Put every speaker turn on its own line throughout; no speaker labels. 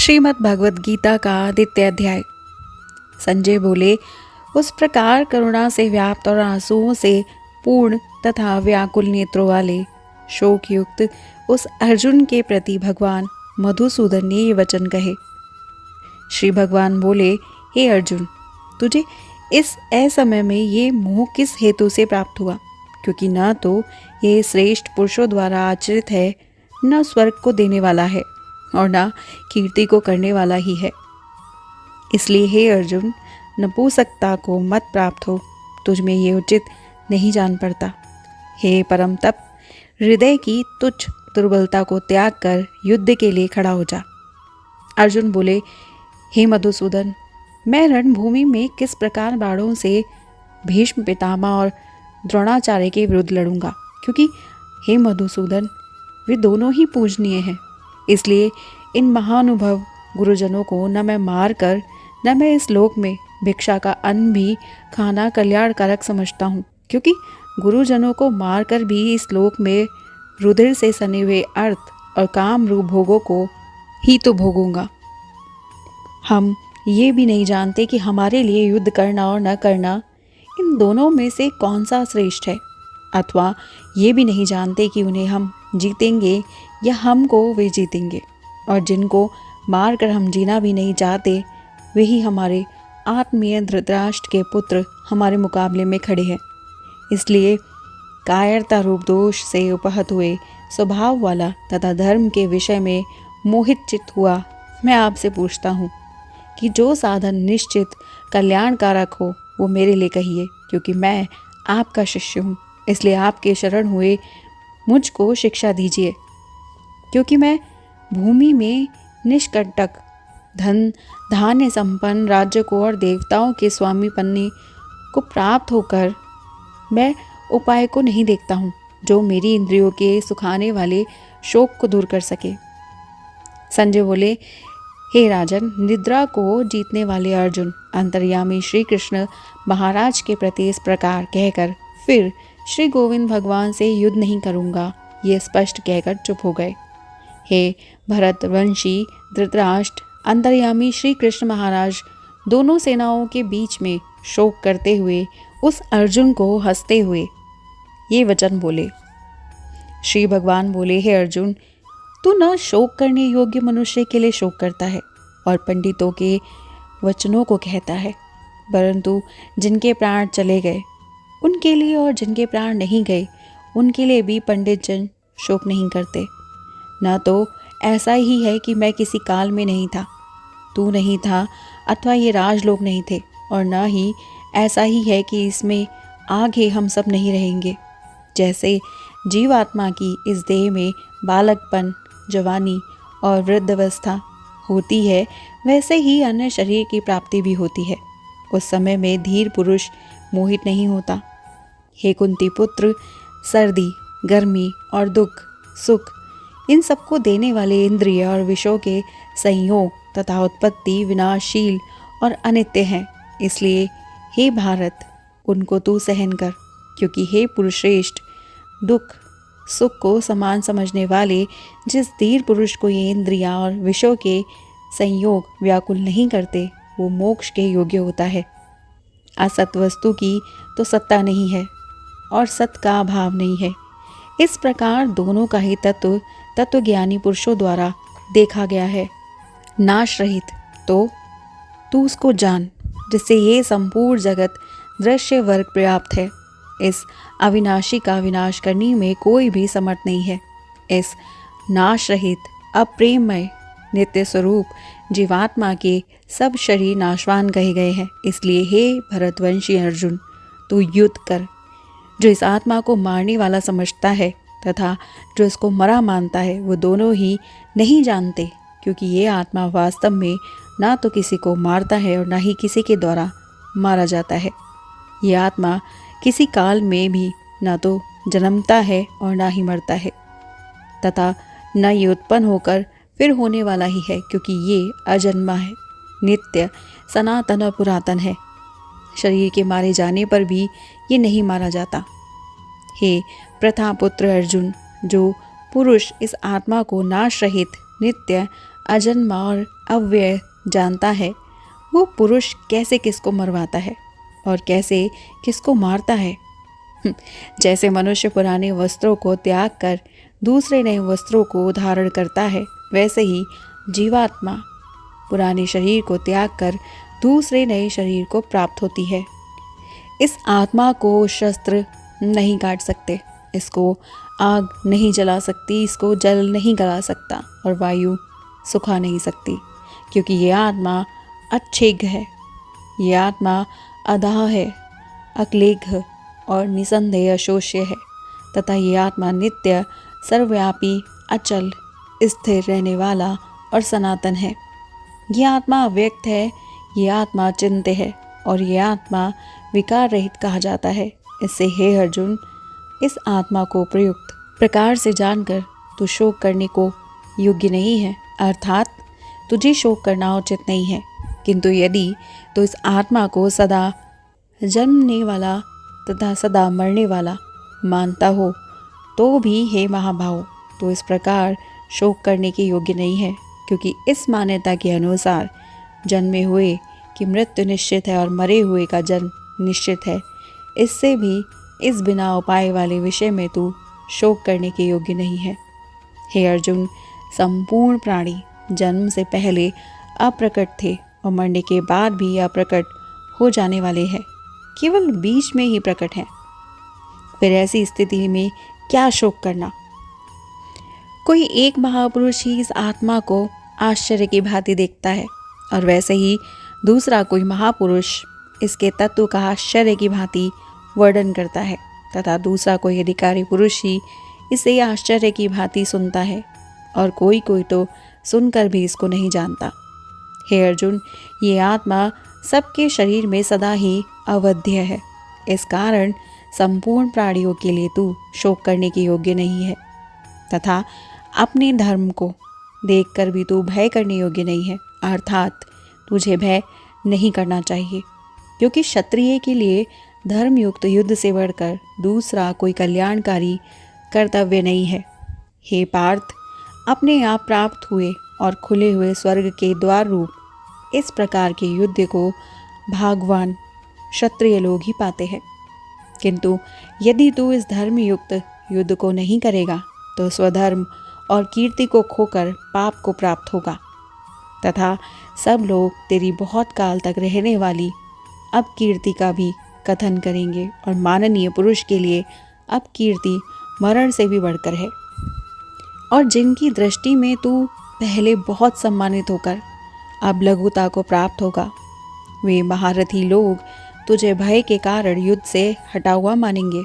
श्रीमद् भगवद गीता का द्वितीय अध्याय। संजय बोले, उस प्रकार करुणा से व्याप्त और आंसुओं से पूर्ण तथा व्याकुल नेत्रों वाले शोक युक्त उस अर्जुन के प्रति भगवान मधुसूदन ने ये वचन कहे। श्री भगवान बोले, हे अर्जुन, तुझे इस असमय में ये मोह किस हेतु से प्राप्त हुआ? क्योंकि न तो ये श्रेष्ठ पुरुषों द्वारा आचरित है, न स्वर्ग को देने वाला है और न कीर्ति को करने वाला ही है। इसलिए हे अर्जुन, नपुंसकता को मत प्राप्त हो, तुझ में ये उचित नहीं जान पड़ता। हे परम तप, हृदय की तुच्छ दुर्बलता को त्याग कर युद्ध के लिए खड़ा हो जा। अर्जुन बोले, हे मधुसूदन, मैं रणभूमि में किस प्रकार बाणों से भीष्म पितामह और द्रोणाचार्य के विरुद्ध लड़ूंगा? क्योंकि हे मधुसूदन, वे दोनों ही पूजनीय हैं। इसलिए इन महानुभव गुरुजनों को न मैं मार कर न मैं इस लोक में भिक्षा का अन्न भी खाना कल्याणकारक समझता हूँ, क्योंकि गुरुजनों को मारकर भी इस लोक में रुधिर से सने हुए अर्थ और काम रूप भोगों को ही तो भोगूंगा। हम ये भी नहीं जानते कि हमारे लिए युद्ध करना और न करना, इन दोनों में से कौन सा श्रेष्ठ है, अथवा ये भी नहीं जानते कि उन्हें हम जीतेंगे या हमको वे जीतेंगे। और जिनको मारकर हम जीना भी नहीं चाहते, वही हमारे आत्मीय धृतराष्ट्र के पुत्र हमारे मुकाबले में खड़े हैं। इसलिए कायरता रूप दोष से उपहत हुए स्वभाव वाला तथा धर्म के विषय में मोहित चित्त हुआ मैं आपसे पूछता हूँ कि जो साधन निश्चित कल्याणकारक हो वो मेरे लिए कहिए, क्योंकि मैं आपका शिष्य हूँ। इसलिए आपके शरण हुए मुझको शिक्षा दीजिए, क्योंकि मैं भूमि में निष्कंटक धन धान्य संपन्न राज्य को और देवताओं के स्वामी बनने को प्राप्त होकर मैं उपाय को नहीं देखता हूँ जो मेरी इंद्रियों के सुखाने वाले शोक को दूर कर सके। संजय बोले, हे राजन, निद्रा को जीतने वाले अर्जुन अंतर्यामी श्री कृष्ण महाराज के प्रति इस प्रकार कहकर फिर श्री गोविंद भगवान से युद्ध नहीं करूँगा ये स्पष्ट कहकर चुप हो गए। हे भरतवंशी धृतराष्ट्र, अंतर्यामी श्री कृष्ण महाराज दोनों सेनाओं के बीच में शोक करते हुए उस अर्जुन को हंसते हुए ये वचन बोले। श्री भगवान बोले, हे अर्जुन, तू न शोक करने योग्य मनुष्य के लिए शोक करता है और पंडितों के वचनों को कहता है, परंतु जिनके प्राण चले गए उनके लिए और जिनके प्राण नहीं गए उनके लिए भी पंडित जन शोक नहीं करते। न तो ऐसा ही है कि मैं किसी काल में नहीं था, तू नहीं था, अथवा ये राजलोक नहीं थे, और न ही ऐसा ही है कि इसमें आगे हम सब नहीं रहेंगे। जैसे जीवात्मा की इस देह में बालकपन, जवानी और वृद्धावस्था होती है, वैसे ही अन्य शरीर की प्राप्ति भी होती है। उस समय में धीर पुरुष मोहित नहीं होता। हे कुंती पुत्र, सर्दी, गर्मी और दुख, सुख इन सबको देने वाले इंद्रिय और विषयों के संयोग तथा उत्पत्ति विनाशशील और अनित्य हैं। इसलिए हे भारत, उनको तू सहन कर, क्योंकि हे पुरुषश्रेष्ठ, दुख सुख को समान समझने वाले जिस धीर पुरुष को ये इंद्रियां और विषयों के संयोग व्याकुल नहीं करते, वो मोक्ष के योग्य होता है। असत वस्तु की तो सत्ता नहीं है और सत का अभाव नहीं है। इस प्रकार दोनों का ही तत्वज्ञानी पुरुषों द्वारा देखा गया है। नाश रहित तो तू उसको जान, जिससे ये संपूर्ण जगत दृश्य वर्ग पर्याप्त है। इस अविनाशी का विनाश करने में कोई भी समर्थ नहीं है। इस नाश रहित अप्रेममय नित्य स्वरूप जीवात्मा के सब शरीर नाशवान कहे गए हैं। इसलिए हे भरतवंशी अर्जुन, तू युद्ध कर। जो इस आत्मा को मारने वाला समझता है तथा जो इसको मरा मानता है, वो दोनों ही नहीं जानते, क्योंकि ये आत्मा वास्तव में ना तो किसी को मारता है और ना ही किसी के द्वारा मारा जाता है। ये आत्मा किसी काल में भी ना तो जन्मता है और ना ही मरता है, तथा न ये उत्पन्न होकर फिर होने वाला ही है, क्योंकि ये अजन्मा है, नित्य, सनातन और पुरातन है। शरीर के मारे जाने पर भी ये नहीं मारा जाता। हे प्रथापुत्र अर्जुन, जो पुरुष इस आत्मा को नाश रहित नित्य अजन्मा और अव्यय जानता है, वो पुरुष कैसे किसको मरवाता है और कैसे किसको मारता है। जैसे मनुष्य पुराने वस्त्रों को त्याग कर दूसरे नए वस्त्रों को धारण करता है, वैसे ही जीवात्मा पुराने शरीर को त्याग कर दूसरे नए शरीर को प्राप्त होती है। इस आत्मा को शस्त्र नहीं काट सकते, इसको आग नहीं जला सकती, इसको जल नहीं गला सकता और वायु सुखा नहीं सकती, क्योंकि ये आत्मा अच्छेघ है, ये आत्मा अदाह है, अक्लेघ और निसंदेह अशोष्य है तथा ये आत्मा नित्य, सर्वव्यापी, अचल, स्थिर रहने वाला और सनातन है। ये आत्मा अव्यक्त है, ये आत्मा चिंत्य है और ये आत्मा विकार रहित कहा जाता है। इससे हे अर्जुन, इस आत्मा को प्रयुक्त प्रकार से जानकर तू शोक करने को योग्य नहीं है, अर्थात तुझे शोक करना उचित नहीं है। किंतु यदि तो इस आत्मा को सदा जन्मने वाला तथा सदा मरने वाला मानता हो तो भी हे महाभाव, तो इस प्रकार शोक करने के योग्य नहीं है, क्योंकि इस मान्यता के अनुसार जन्मे हुए की मृत्यु निश्चित है और मरे हुए का जन्म निश्चित है। इससे भी इस बिना उपाय वाले विषय में तू शोक करने के योग्य नहीं है। हे अर्जुन, संपूर्ण प्राणी जन्म से पहले अप्रकट थे और मरने के बाद भी अप्रकट हो जाने वाले हैं, केवल बीच में ही प्रकट हैं। फिर ऐसी स्थिति में क्या शोक करना। कोई एक महापुरुष ही इस आत्मा को आश्चर्य की भांति देखता है और वैसे ही दूसरा कोई महापुरुष इसके तत्व का आश्चर्य की भांति वर्णन करता है तथा दूसरा कोई अधिकारी पुरुष ही इसे आश्चर्य की भांति सुनता है और कोई कोई तो सुनकर भी इसको नहीं जानता। हे अर्जुन, ये आत्मा सबके शरीर में सदा ही अवध्य है, इस कारण संपूर्ण प्राणियों के लिए तू शोक करने के योग्य नहीं है तथा अपने धर्म को देखकर भी तू भय करने योग्य नहीं है, अर्थात तुझे भय नहीं करना चाहिए, क्योंकि क्षत्रिय के लिए धर्मयुक्त युद्ध से बढ़कर दूसरा कोई कल्याणकारी कर्तव्य नहीं है। हे पार्थ, अपने आप प्राप्त हुए और खुले हुए स्वर्ग के द्वार रूप इस प्रकार के युद्ध को भागवान क्षत्रिय लोग ही पाते हैं। किंतु यदि तू इस धर्मयुक्त युद्ध को नहीं करेगा तो स्वधर्म और कीर्ति को खोकर पाप को प्राप्त होगा तथा सब लोग तेरी बहुत काल तक रहने वाली अपकीर्ति का भी कथन करेंगे और माननीय पुरुष के लिए अपकीर्ति मरण से भी बढ़कर है। और जिनकी दृष्टि में तू पहले बहुत सम्मानित होकर अब लघुता को प्राप्त होगा, वे महारथी लोग तुझे भय के कारण युद्ध से हटा हुआ मानेंगे।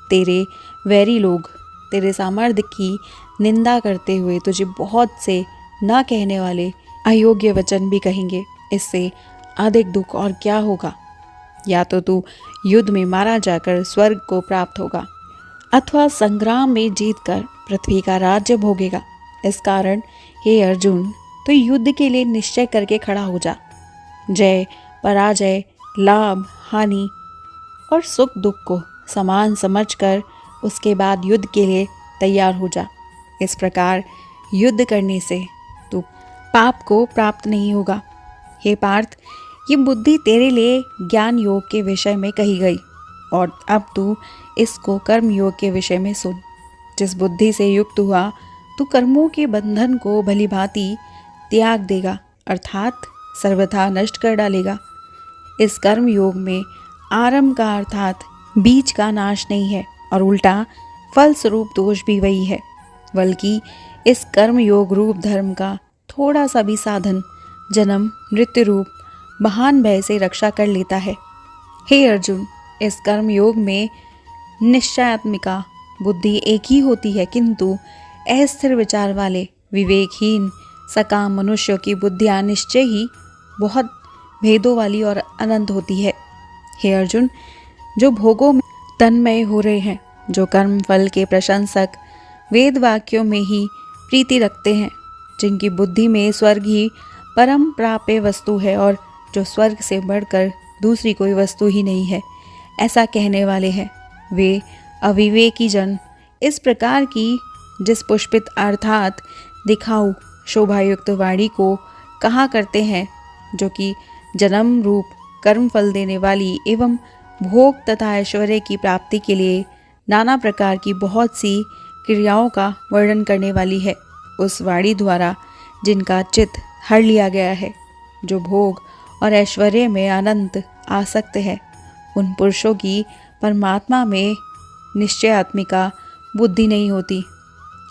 तेरे वैरी लोग तेरे सामर्थ्य की निंदा करते हुए तुझे बहुत से ना कहने वाले अयोग्य वचन भी कहेंगे। इससे अधिक दुख और क्या होगा। या तो तू युद्ध में मारा जाकर स्वर्ग को प्राप्त होगा अथवा संग्राम में जीतकर पृथ्वी का राज्य भोगेगा। इस कारण हे अर्जुन, तो युद्ध के लिए निश्चय करके खड़ा हो जा। जय पराजय, लाभ हानि और सुख दुख को समान समझकर उसके बाद युद्ध के लिए तैयार हो जा। इस प्रकार युद्ध करने से तू पाप को प्राप्त नहीं होगा। हे पार्थ, ये बुद्धि तेरे लिए ज्ञान योग के विषय में कही गई और अब तू इसको कर्म योग के विषय में सुन। जिस बुद्धि से युक्त हुआ तू कर्मों के बंधन को भली भांति त्याग देगा, अर्थात सर्वथा नष्ट कर डालेगा। इस कर्म योग में आरंभ का अर्थात बीज का नाश नहीं है और उल्टा फल स्वरूप दोष भी वही है, बल्कि इस कर्म योग रूप धर्म का थोड़ा सा भी साधन जन्म मृत्यु रूप महान भय से रक्षा कर लेता है। हे अर्जुन, इस कर्म योग में निश्चयात्मिका बुद्धि एक ही होती है, किंतु अस्थिर विचार वाले विवेकहीन सकाम मनुष्यों की बुद्धियां निश्चय ही बहुत भेदों वाली और अनंत होती है। हे अर्जुन, जो भोगों में तन्मय हो रहे हैं, जो कर्म फल के प्रशंसक वेद वाक्यों में ही प्रीति रखते हैं, जिनकी बुद्धि में स्वर्ग ही परम प्राप्य वस्तु है और जो स्वर्ग से बढ़कर दूसरी कोई वस्तु ही नहीं है, ऐसा कहने वाले हैं, वे अविवेकी जन इस प्रकार की जिस पुष्पित अर्थात दिखाऊ शोभायुक्त वाणी को कहा करते हैं, जो कि जन्म रूप कर्म फल देने वाली एवं भोग तथा ऐश्वर्य की प्राप्ति के लिए नाना प्रकार की बहुत सी क्रियाओं का वर्णन करने वाली है। उस वाणी द्वारा जिनका चित्त हर लिया गया है, जो भोग और ऐश्वर्य में अनंत आसक्त है, उन पुरुषों की परमात्मा में निश्चयात्मिका बुद्धि नहीं होती।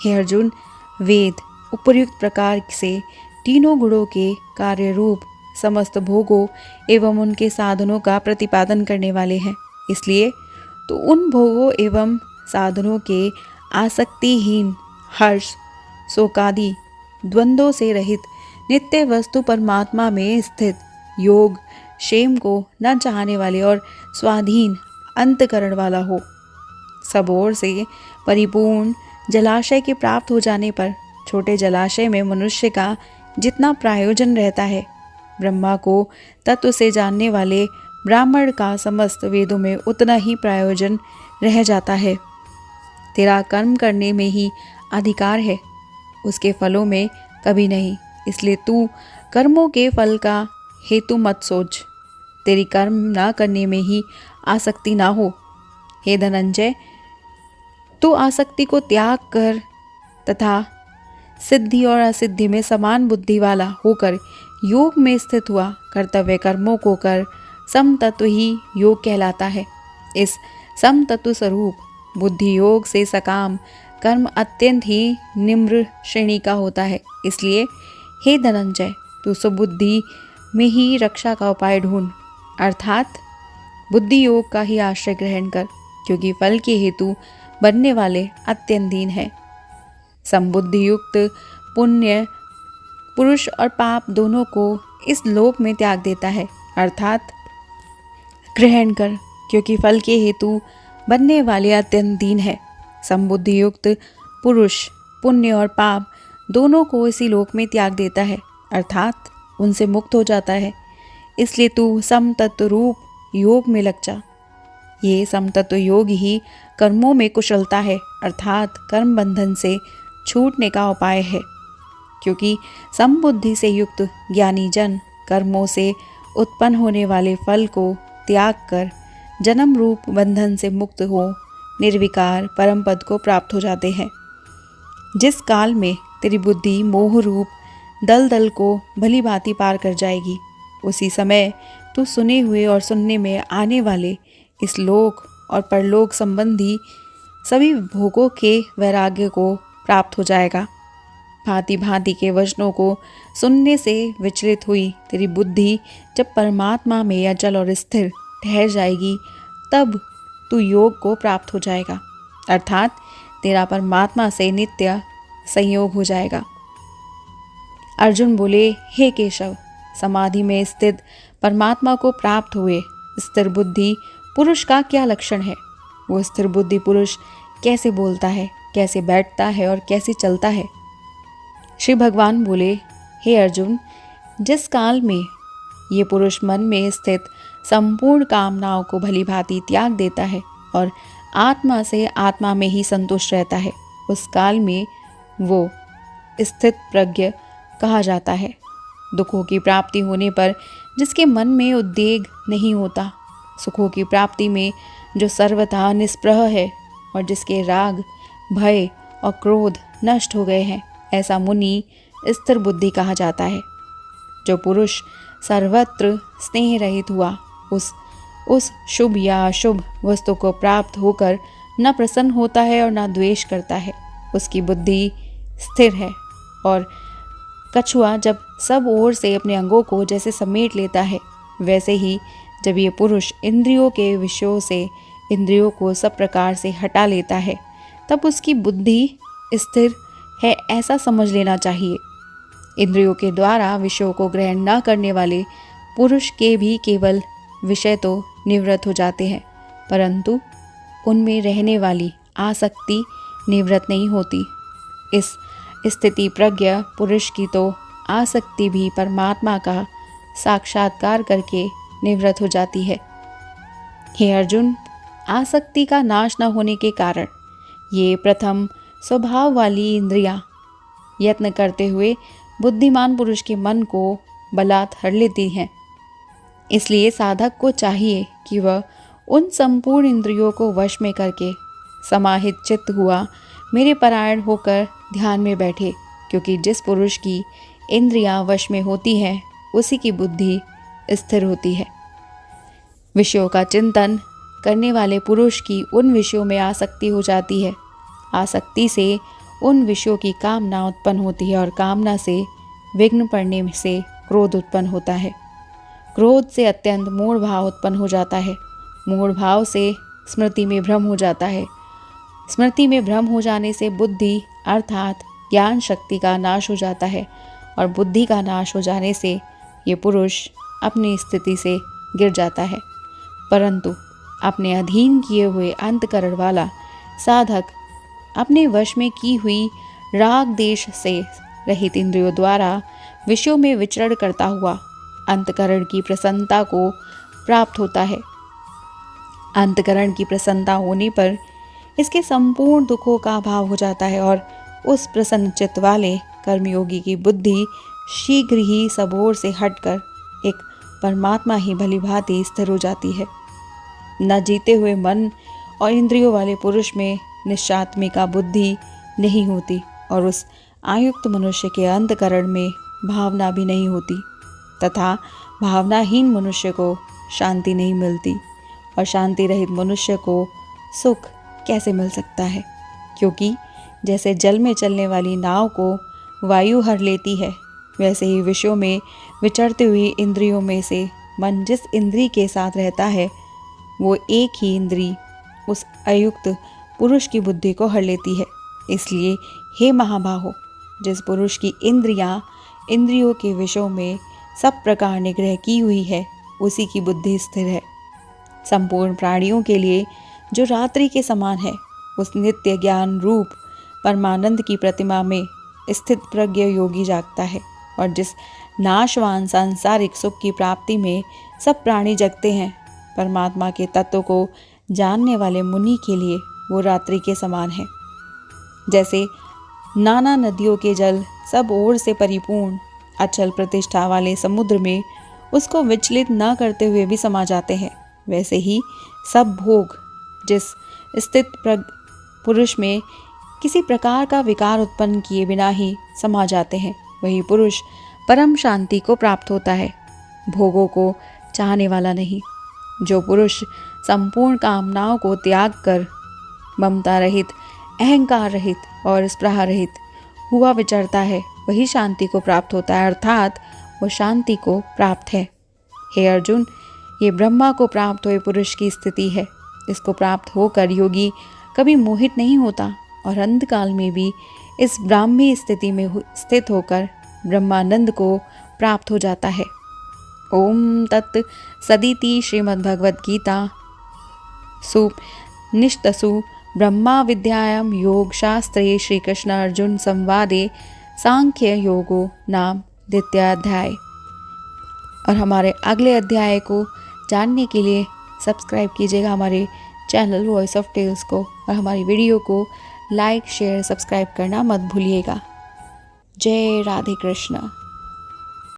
हे अर्जुन, वेद उपर्युक्त प्रकार से तीनों गुणों के कार्य रूप समस्त भोगों एवं उनके साधनों का प्रतिपादन करने वाले हैं। इसलिए तो उन भोगों एवं साधनों के आसक्तिहीन, हर्ष, शोकादि द्वंद्वों से रहित नित्य वस्तु परमात्मा में स्थित, योग क्षेम को न चाहने वाले और स्वाधीन अंतकरण वाला हो। सब ओर से परिपूर्ण जलाशय के प्राप्त हो जाने पर छोटे जलाशय में मनुष्य का जितना प्रयोजन रहता है, ब्रह्मा को तत्व से जानने वाले ब्राह्मण का समस्त वेदों में उतना ही प्रयोजन रह जाता है। तेरा कर्म करने में ही अधिकार है, उसके फलों में कभी नहीं। इसलिए तू कर्मों के फल का हेतु मत सोच, तेरी कर्म ना करने में ही आसक्ति ना हो। हे धनंजय, तू आसक्ति को त्याग कर तथा सिद्धि और असिद्धि में समान बुद्धि वाला होकर योग में स्थित हुआ कर्तव्य कर्मों को कर। समतत्व ही योग कहलाता है। इस समतत्व स्वरूप बुद्धि योग से सकाम कर्म अत्यंत ही निम्र श्रेणी का होता है। इसलिए हे धनंजय, तू सुबुद्धि में ही रक्षा का उपाय ढूंढ, अर्थात बुद्धि योग का ही आश्रय ग्रहण कर, क्योंकि फल के हेतु बनने वाले अत्यंत दीन है। समबुद्धि युक्त पुण्य पुरुष और पाप दोनों को इस लोक में त्याग देता है, अर्थात ग्रहण कर, क्योंकि फल के हेतु बनने वाले अत्यंत दीन है। समबुद्धि युक्त पुरुष पुण्य और पाप दोनों को इसी लोक में त्याग देता है, अर्थात उनसे मुक्त हो जाता है। इसलिए तू समतत्व रूप योग में लग जा। ये समतत्व योग ही कर्मों में कुशलता है, अर्थात कर्म बंधन से छूटने का उपाय है। क्योंकि समबुद्धि से युक्त ज्ञानी जन कर्मों से उत्पन्न होने वाले फल को त्याग कर जन्म रूप बंधन से मुक्त हो निर्विकार परम पद को प्राप्त हो जाते हैं। जिस काल में तेरी बुद्धि मोह रूप दलदल को भली भांति पार कर जाएगी, उसी समय तू सुने हुए और सुनने में आने वाले इस लोक और परलोक संबंधी सभी भोगों के वैराग्य को प्राप्त हो जाएगा। भांति भांति के वचनों को सुनने से विचलित हुई तेरी बुद्धि जब परमात्मा में अचल और स्थिर ठहर जाएगी, तब तू योग को प्राप्त हो जाएगा, अर्थात तेरा परमात्मा से नित्य संयोग हो जाएगा। अर्जुन बोले, हे केशव, समाधि में स्थित परमात्मा को प्राप्त हुए स्थिर बुद्धि पुरुष का क्या लक्षण है? वो स्थिर बुद्धि पुरुष कैसे बोलता है, कैसे बैठता है और कैसे चलता है? श्री भगवान बोले, हे अर्जुन, जिस काल में ये पुरुष मन में स्थित संपूर्ण कामनाओं को भली भांति त्याग देता है और आत्मा से आत्मा में ही संतुष्ट रहता है, उस काल में वो स्थित प्रज्ञ कहा जाता है। दुखों की प्राप्ति होने पर जिसके मन में उद्वेग नहीं होता, सुखों की प्राप्ति में जो सर्वथा निस्पृह है और जिसके राग, भय और क्रोध नष्ट हो गए हैं, ऐसा मुनि स्थिर बुद्धि कहा जाता है। जो पुरुष सर्वत्र स्नेह रहित हुआ, उस शुभ या अशुभ वस्तु को प्राप्त होकर न प्रसन्न होता है और न द्वेष करता है, उसकी बुद्धि स्थिर है। और कछुआ जब सब ओर से अपने अंगों को जैसे समेट लेता है, वैसे ही जब ये पुरुष इंद्रियों के विषयों से इंद्रियों को सब प्रकार से हटा लेता है, तब उसकी बुद्धि स्थिर है, ऐसा समझ लेना चाहिए। इंद्रियों के द्वारा विषयों को ग्रहण न करने वाले पुरुष के भी केवल विषय तो निवृत्त हो जाते हैं, परंतु उनमें रहने वाली आसक्ति निवृत्त नहीं होती। इस स्थिति प्रज्ञ पुरुष की तो आसक्ति भी परमात्मा का साक्षात्कार करके निवृत्त हो जाती है। हे अर्जुन, आसक्ति का नाश न होने के कारण ये प्रथम स्वभाव वाली इंद्रियां यत्न करते हुए बुद्धिमान पुरुष के मन को बलात् हर लेती हैं। इसलिए साधक को चाहिए कि वह उन संपूर्ण इंद्रियों को वश में करके समाहित चित्त हुआ मेरे परायण होकर ध्यान में बैठे, क्योंकि जिस पुरुष की इंद्रियां वश में होती हैं उसी की बुद्धि स्थिर होती है। विषयों का चिंतन करने वाले पुरुष की उन विषयों में आसक्ति हो जाती है। आसक्ति से उन विषयों की कामना उत्पन्न होती है और कामना से विघ्न पड़ने से क्रोध उत्पन्न होता है। क्रोध से अत्यंत मूढ़ भाव उत्पन्न हो जाता है। मूढ़ भाव से स्मृति में भ्रम हो जाता है। स्मृति में भ्रम हो जाने से बुद्धि अर्थात ज्ञान शक्ति का नाश हो जाता है और बुद्धि का नाश हो जाने से ये पुरुष अपनी स्थिति से गिर जाता है। परंतु अपने अधीन किए हुए अंतकरण वाला साधक अपने वश में की हुई राग देश से रहित इंद्रियों द्वारा विषयों में विचरण करता हुआ अंतकरण की प्रसन्नता को प्राप्त होता है। अंतकरण की प्रसन्नता होने पर इसके संपूर्ण दुखों का अभाव हो जाता है और उस प्रसन्न चित्त वाले कर्मयोगी की बुद्धि शीघ्र ही सब ओर से हटकर एक परमात्मा ही भली भांति स्थिर हो जाती है। न जीते हुए मन और इंद्रियों वाले पुरुष में निश्चात्मिका बुद्धि नहीं होती और उस आयुक्त मनुष्य के अंतकरण में भावना भी नहीं होती तथा भावनाहीन मनुष्य को शांति नहीं मिलती और शांति रहित मनुष्य को सुख कैसे मिल सकता है, क्योंकि जैसे जल में चलने वाली नाव को वायु हर लेती है, वैसे ही विषयों में विचरती हुई इंद्रियों में से मन जिस इंद्री के साथ रहता है वो एक ही इंद्री उस अयुक्त पुरुष की बुद्धि को हर लेती है। इसलिए हे महाबाहो, जिस पुरुष की इंद्रियों के विषयों में सब प्रकार निग्रह की हुई है उसी की बुद्धि स्थिर है। संपूर्ण प्राणियों के लिए जो रात्रि के समान है उस नित्य ज्ञान रूप परमानंद की प्रतिमा में स्थित प्रज्ञ योगी जागता है और जिस नाशवान सांसारिक सुख की प्राप्ति में सब प्राणी जगते हैं, परमात्मा के तत्व को जानने वाले मुनि के लिए वो रात्रि के समान है। जैसे नाना नदियों के जल सब ओर से परिपूर्ण अचल प्रतिष्ठा वाले समुद्र में उसको विचलित न करते हुए भी समा जाते हैं, वैसे ही सब भोग जिस स्थित पुरुष में किसी प्रकार का विकार उत्पन्न किए बिना ही समा जाते हैं, वही पुरुष परम शांति को प्राप्त होता है, भोगों को चाहने वाला नहीं। जो पुरुष संपूर्ण कामनाओं को त्याग कर ममता रहित, अहंकार रहित और स्पृहा रहित हुआ विचरता है, वही शांति को प्राप्त होता है, अर्थात वो शांति को प्राप्त है। हे अर्जुन, ये ब्रह्मा को प्राप्त हुए पुरुष की स्थिति है। इसको प्राप्त होकर योगी कभी मोहित नहीं होता और अंतकाल में भी इस ब्राह्मी स्थिति में स्थित होकर ब्रह्मानंद को प्राप्त हो जाता है। ओम तत् सदिति श्रीमद्भगवद्गीता सुनिष्तसु ब्रह्मा विद्यायां योग शास्त्रे श्री कृष्ण अर्जुन संवादे सांख्य योगो नाम द्वितीयाध्याय। और हमारे अगले अध्याय को जानने के लिए सब्सक्राइब कीजिएगा हमारे चैनल वॉइस ऑफ टेल्स को और हमारी वीडियो को लाइक शेयर सब्सक्राइब करना मत भूलिएगा। जय राधे कृष्ण।